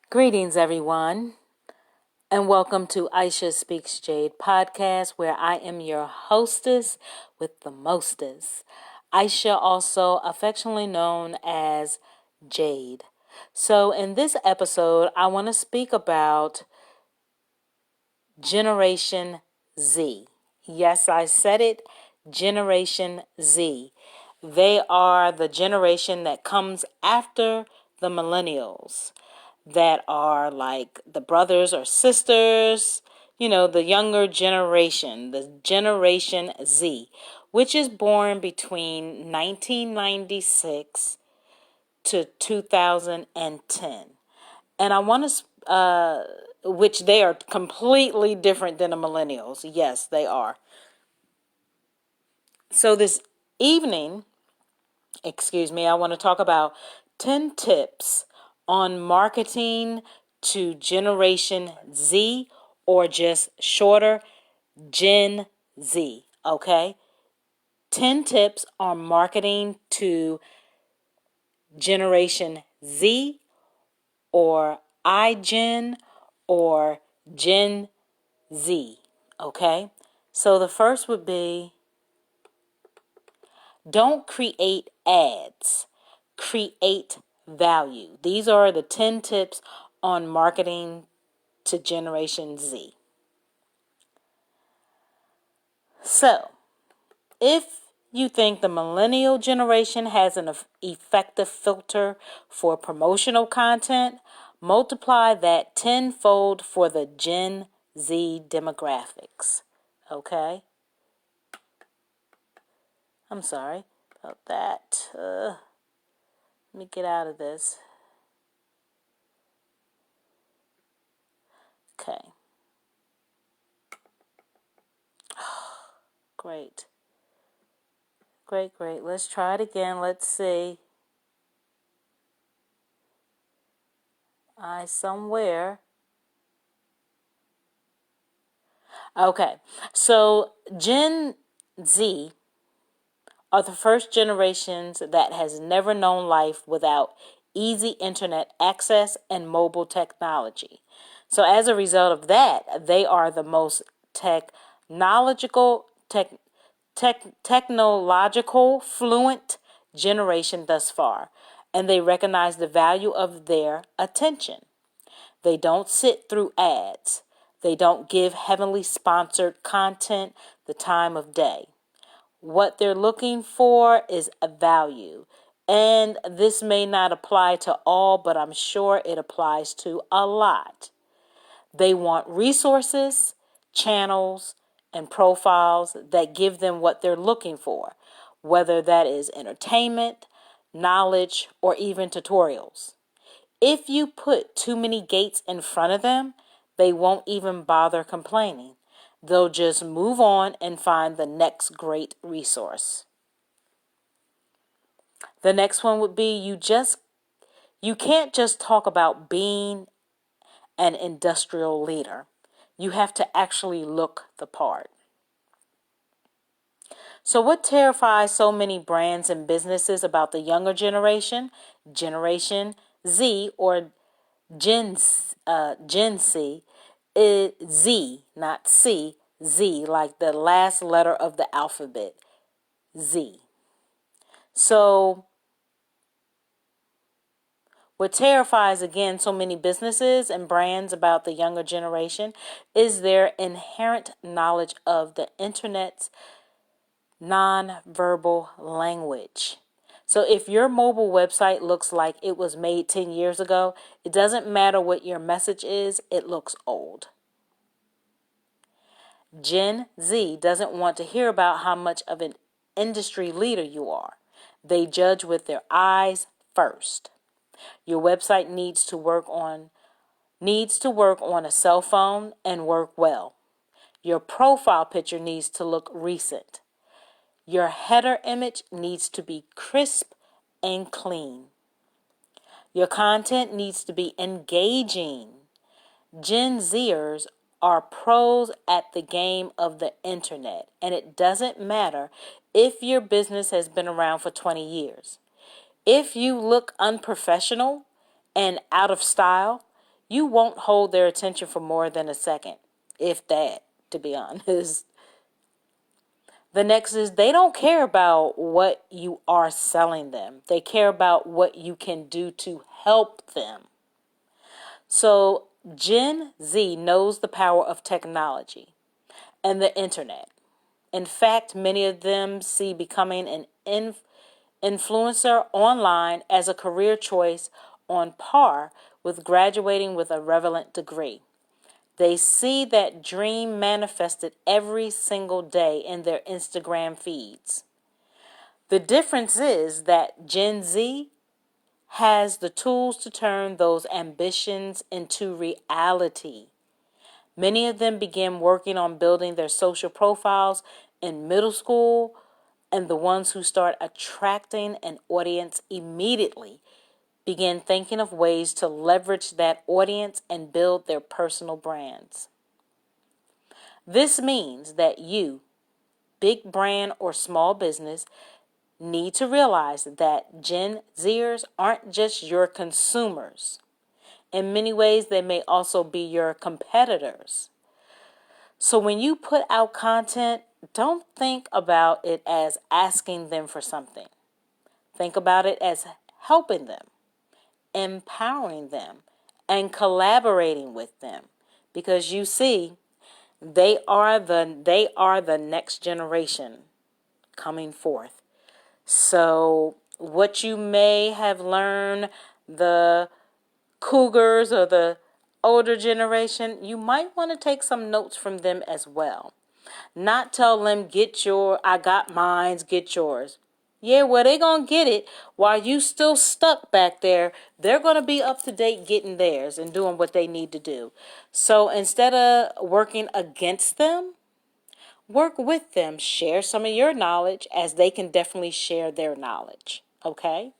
Greetings, everyone, and welcome to Aisha Speaks Jade podcast, where I am your hostess with the mostest. Aisha, also affectionately known as Jade. So, in this episode, I want to speak about Generation Z. Yes, I said it, Generation Z. They are the generation that comes after the millennials, that are like the brothers or sisters, the younger generation, the Generation Z, which is born between 1996 to 2010. And I want to, which they are completely different than the millennials. Yes, they are. So this evening, I want to talk about 10 tips on marketing to Generation Z, or just shorter, Gen Z, okay? 10 tips on marketing to Generation Z, or iGen, or Gen Z, okay? So the first would be, don't create ads. Create value. These are the 10 tips on marketing to Generation Z. So, if you think the millennial generation has an effective filter for promotional content, multiply that tenfold for the Gen Z demographics. Okay? I'm sorry about that. Let me get out of this. Okay. Great. Great. Let's try it again. Let's see. Somewhere. Okay. So Gen Z are the first generations that has never known life without easy internet access and mobile technology. So as a result of that, they are the most technological fluent generation thus far, and they recognize the value of their attention. They don't sit through ads. They don't give heavily sponsored content the time of day. What they're looking for is a value. And this may not apply to all, but I'm sure it applies to a lot. They want resources, channels, and profiles that give them what they're looking for, whether that is entertainment, knowledge, or even tutorials. If you put too many gates in front of them, they won't even bother complaining. They'll just move on and find the next great resource. The next one would be, you can't just talk about being an industrial leader. You have to actually look the part. So what terrifies so many brands and businesses about the younger generation, Generation Z, or Gen Z, is Z, not C, Z, like the last letter of the alphabet, Z. So what terrifies, again, so many businesses and brands about the younger generation is their inherent knowledge of the internet's nonverbal language. So if your mobile website looks like it was made 10 years ago, it doesn't matter what your message is, it looks old. Gen Z doesn't want to hear about how much of an industry leader you are. They judge with their eyes first. Your website needs to work on a cell phone and work well. Your profile picture needs to look recent. Your header image needs to be crisp and clean. Your content needs to be engaging. Gen Zers are pros at the game of the internet, and it doesn't matter if your business has been around for 20 years. If you look unprofessional and out of style, you won't hold their attention for more than a second, if that, to be honest. The next is they don't care about what you are selling them. They care about what you can do to help them. So Gen Z knows the power of technology and the internet. In fact, many of them see becoming an influencer online as a career choice on par with graduating with a relevant degree. They see that dream manifested every single day in their Instagram feeds. The difference is that Gen Z has the tools to turn those ambitions into reality. Many of them begin working on building their social profiles in middle school, and the ones who start attracting an audience immediately begin thinking of ways to leverage that audience and build their personal brands. This means that you, big brand or small business, need to realize that Gen Zers aren't just your consumers. In many ways, they may also be your competitors. So when you put out content, don't think about it as asking them for something. Think about it as helping them, empowering them, and collaborating with them. Because you see, they are the next generation coming forth. So what you may have learned, the cougars or the older generation, you might want to take some notes from them as well. Not tell them, I got mines, get yours. Yeah, well, they going to get it while you still stuck back there. They're going to be up to date getting theirs and doing what they need to do. So instead of working against them, work with them. Share some of your knowledge, as they can definitely share their knowledge. Okay?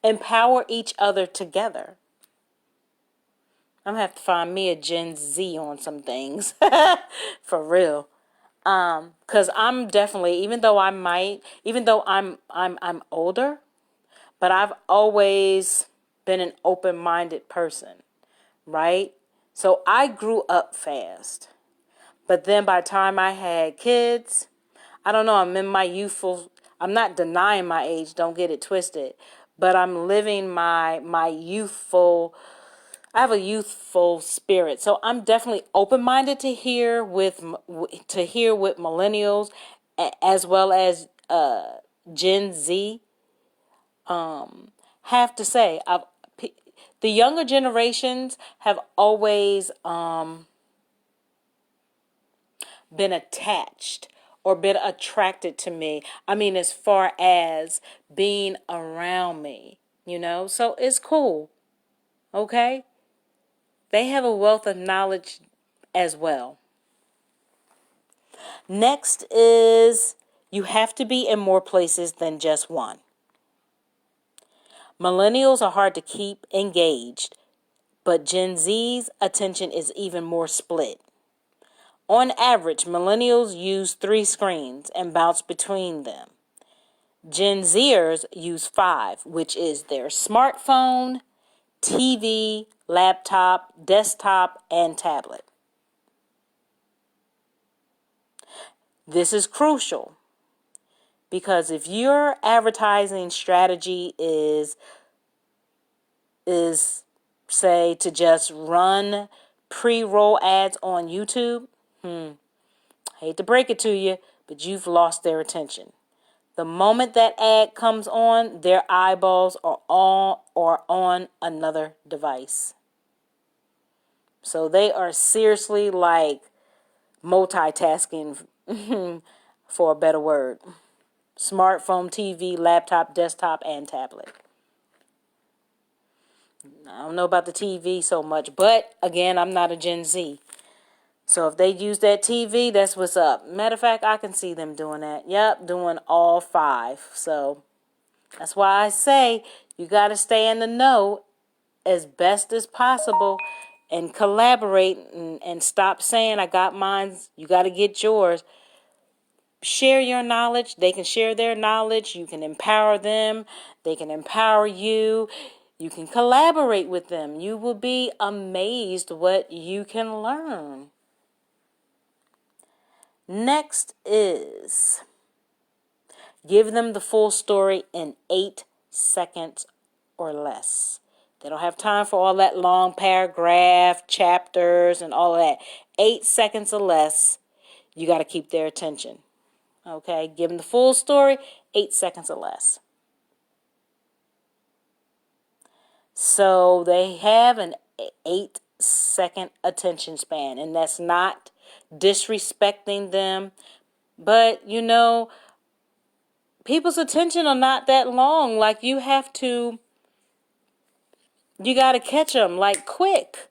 Empower each other together. I'm going to have to find me a Gen Z on some things. For real. Because I'm definitely, even though I'm older, but I've always been an open-minded person, right? So I grew up fast. But then by the time I had kids, I don't know, I'm not denying my age, don't get it twisted, but I'm living my I have a youthful spirit. So I'm definitely open-minded to hear what millennials as well as Gen Z have to say. The younger generations have always been attached or been attracted to me. I mean, as far as being around me, so it's cool. Okay? They have a wealth of knowledge as well. Next is you have to be in more places than just one. Millennials are hard to keep engaged, but Gen Z's attention is even more split. On average, millennials use 3 screens and bounce between them. Gen Zers use 5, which is their smartphone, TV, laptop, desktop, and tablet. This is crucial because if your advertising strategy is say to just run pre-roll ads on YouTube, hate to break it to you, but you've lost their attention. The moment that ad comes on, their eyeballs are on another device. So they are seriously like multitasking, for a better word. Smartphone, TV, laptop, desktop, and tablet. I don't know about the TV so much, but again, I'm not a Gen Z. So if they use that TV, that's what's up. Matter of fact, I can see them doing that. Yep, doing all 5. So that's why I say you got to stay in the know as best as possible and collaborate and stop saying, I got mine, you got to get yours. Share your knowledge. They can share their knowledge. You can empower them. They can empower you. You can collaborate with them. You will be amazed what you can learn. Next is give them the full story in 8 seconds or less. They don't have time for all that long paragraph, chapters, and all of that. 8 seconds or less, you got to keep their attention. Okay, give them the full story, 8 seconds or less. So they have an 8-second attention span, and that's not disrespecting them. But, people's attention are not that long. Like, you got to catch them, like, quick.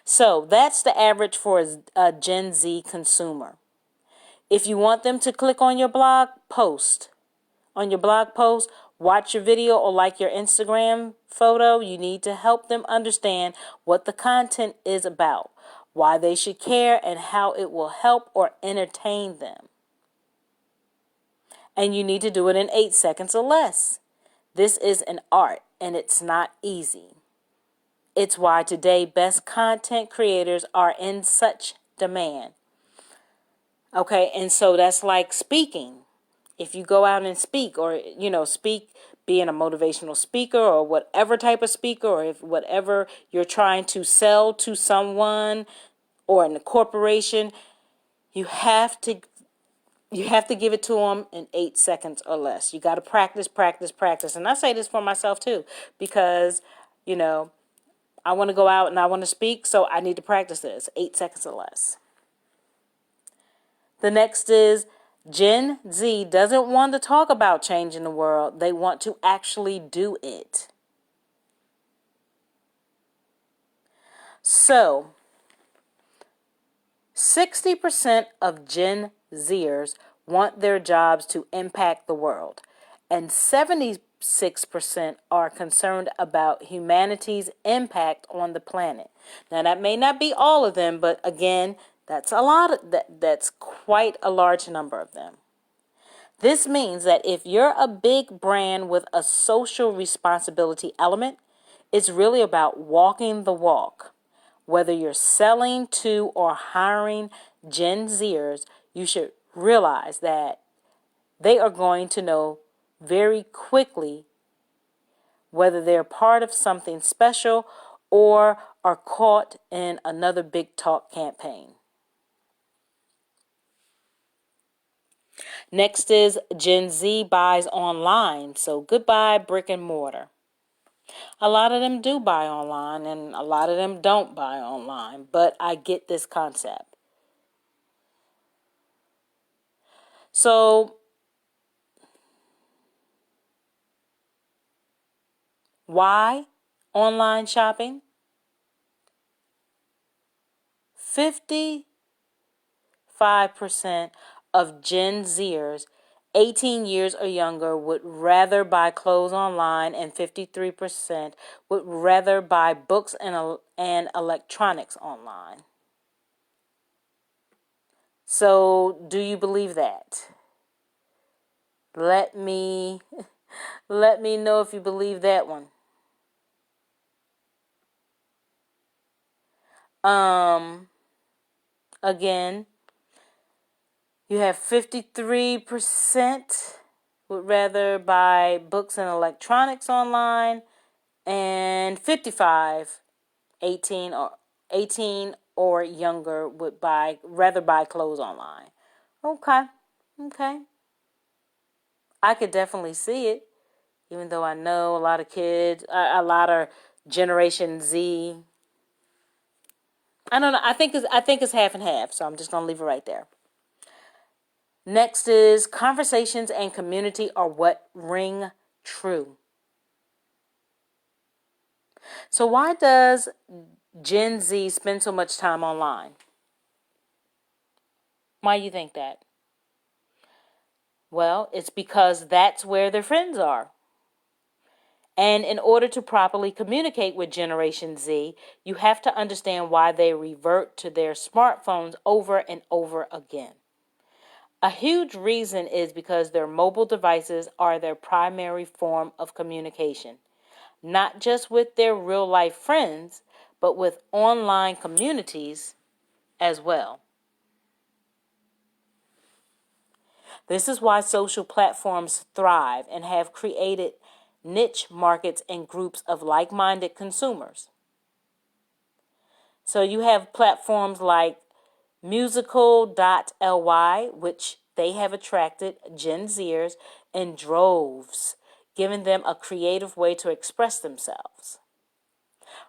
So that's the average for a Gen Z consumer. If you want them to click on your blog post, watch your video, or like your Instagram photo, you need to help them understand what the content is about, why they should care, and how it will help or entertain them. And you need to do it in 8 seconds or less. This is an art, and it's not easy. It's why today best content creators are in such demand. Okay, and so that's like speaking. If you go out and speak, or, being a motivational speaker or whatever type of speaker, or if whatever you're trying to sell to someone or in a corporation, you have to give it to them in 8 seconds or less. You got to practice. And I say this for myself too, because, I want to go out and I want to speak, so I need to practice this. 8 seconds or less. The next is Gen Z doesn't want to talk about changing the world. They want to actually do it. So, 60% of Gen Zers want their jobs to impact the world, and 76% are concerned about humanity's impact on the planet. Now, that may not be all of them, but again, that's that's quite a large number of them. This means that if you're a big brand with a social responsibility element, it's really about walking the walk. Whether you're selling to or hiring Gen Zers, you should realize that they are going to know very quickly whether they're part of something special or are caught in another big talk campaign. Next is Gen Z buys online, so goodbye brick and mortar. A lot of them do buy online and a lot of them don't buy online, but I get this concept. So, why online shopping? 55% of Gen Zers 18 years or younger would rather buy clothes online, and 53% would rather buy books and electronics online. So, do you believe that? Let me know if you believe that one. Again, you have 53% would rather buy books and electronics online, and 55, 18 or younger would rather buy clothes online. Okay. I could definitely see it, even though I know a lot of kids, a lot of Generation Z. I don't know. I think it's half and half, so I'm just gonna leave it right there. Next is conversations and community are what ring true. So why does Gen Z spend so much time online? Why do you think that? Well, it's because that's where their friends are. And in order to properly communicate with Generation Z, you have to understand why they revert to their smartphones over and over again. A huge reason is because their mobile devices are their primary form of communication, not just with their real-life friends, but with online communities as well. This is why social platforms thrive and have created niche markets and groups of like-minded consumers. So you have platforms like musical.ly, which they have attracted Gen Zers in droves, giving them a creative way to express themselves.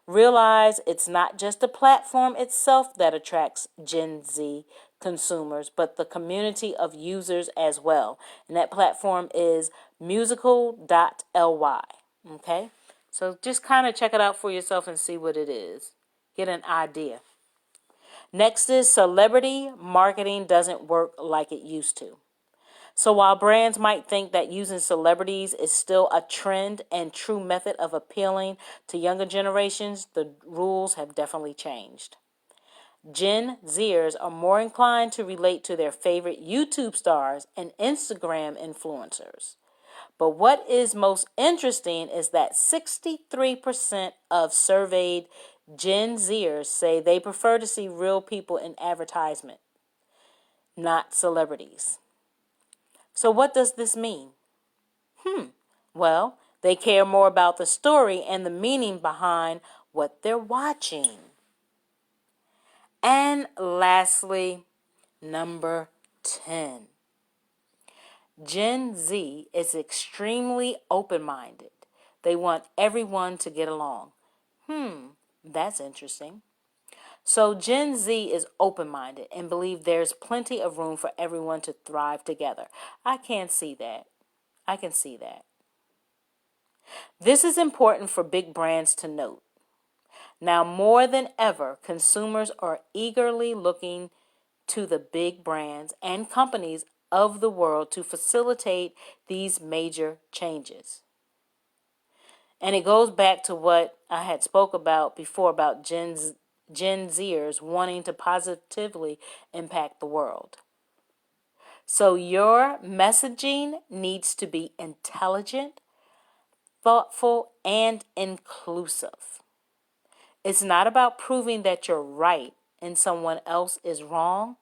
Realize it's not just the platform itself that attracts Gen Z consumers, but the community of users as well. And that platform is musical.ly. Okay? So just kind of check it out for yourself and see what it is. Get an idea. Next is celebrity marketing doesn't work like it used to. So while brands might think that using celebrities is still a trend and true method of appealing to younger generations, the rules have definitely changed. Gen Zers are more inclined to relate to their favorite YouTube stars and Instagram influencers. But what is most interesting is that 63% of surveyed Gen Zers say they prefer to see real people in advertisement, not celebrities. So what does this mean? Well, they care more about the story and the meaning behind what they're watching. And lastly, number 10. Gen Z is extremely open-minded. They want everyone to get along. That's interesting. So Gen Z is open-minded and believe there's plenty of room for everyone to thrive together. I can see that. I can see that. This is important for big brands to note. Now more than ever, consumers are eagerly looking to the big brands and companies of the world to facilitate these major changes. And it goes back to what I had spoke about before about Gen Zers wanting to positively impact the world. So your messaging needs to be intelligent, thoughtful, and inclusive. It's not about proving that you're right and someone else is wrong.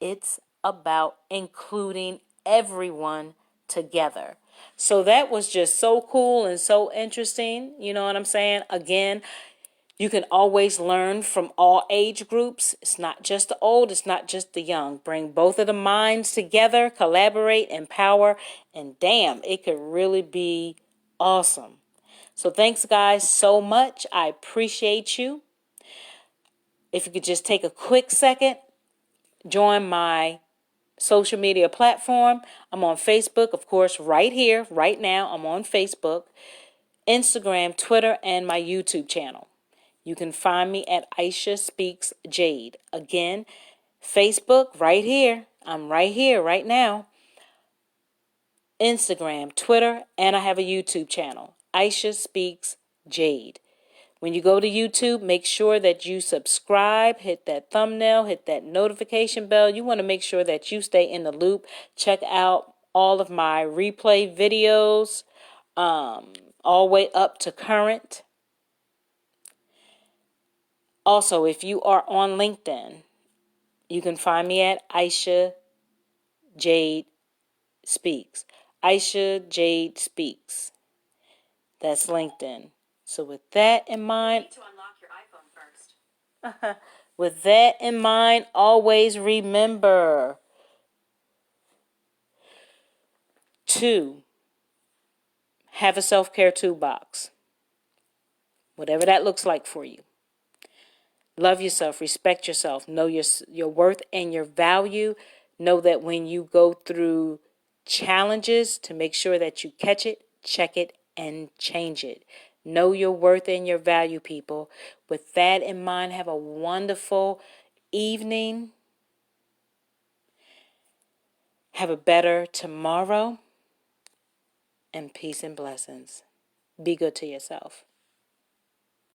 It's about including everyone together. So that was just so cool and so interesting. You know what I'm saying? Again, you can always learn from all age groups. It's not just the old, it's not just the young. Bring both of the minds together, collaborate, empower, and damn, it could really be awesome. So thanks, guys, so much. I appreciate you. If you could just take a quick second, join my social media platform. I'm on Facebook, of course, right here, right now. I'm on Facebook, Instagram, Twitter, and my YouTube channel. You can find me at Aisha Speaks Jade. Again, Facebook, right here. I'm right here, right now. Instagram, Twitter, and I have a YouTube channel, Aisha Speaks Jade. When you go to YouTube, make sure that you subscribe, hit that thumbnail, hit that notification bell. You want to make sure that you stay in the loop. Check out all of my replay videos, all the way up to current. Also, if you are on LinkedIn, you can find me at Aisha Jade Speaks. Aisha Jade Speaks. That's LinkedIn. So with that in mind, You need to unlock your iPhone first. with that in mind, always remember to have a self-care toolbox. Whatever that looks like for you. Love yourself, respect yourself, know your worth and your value. Know that when you go through challenges, to make sure that you catch it, check it, and change it. Know your worth and your value, people. With that in mind, have a wonderful evening. Have a better tomorrow. And peace and blessings. Be good to yourself.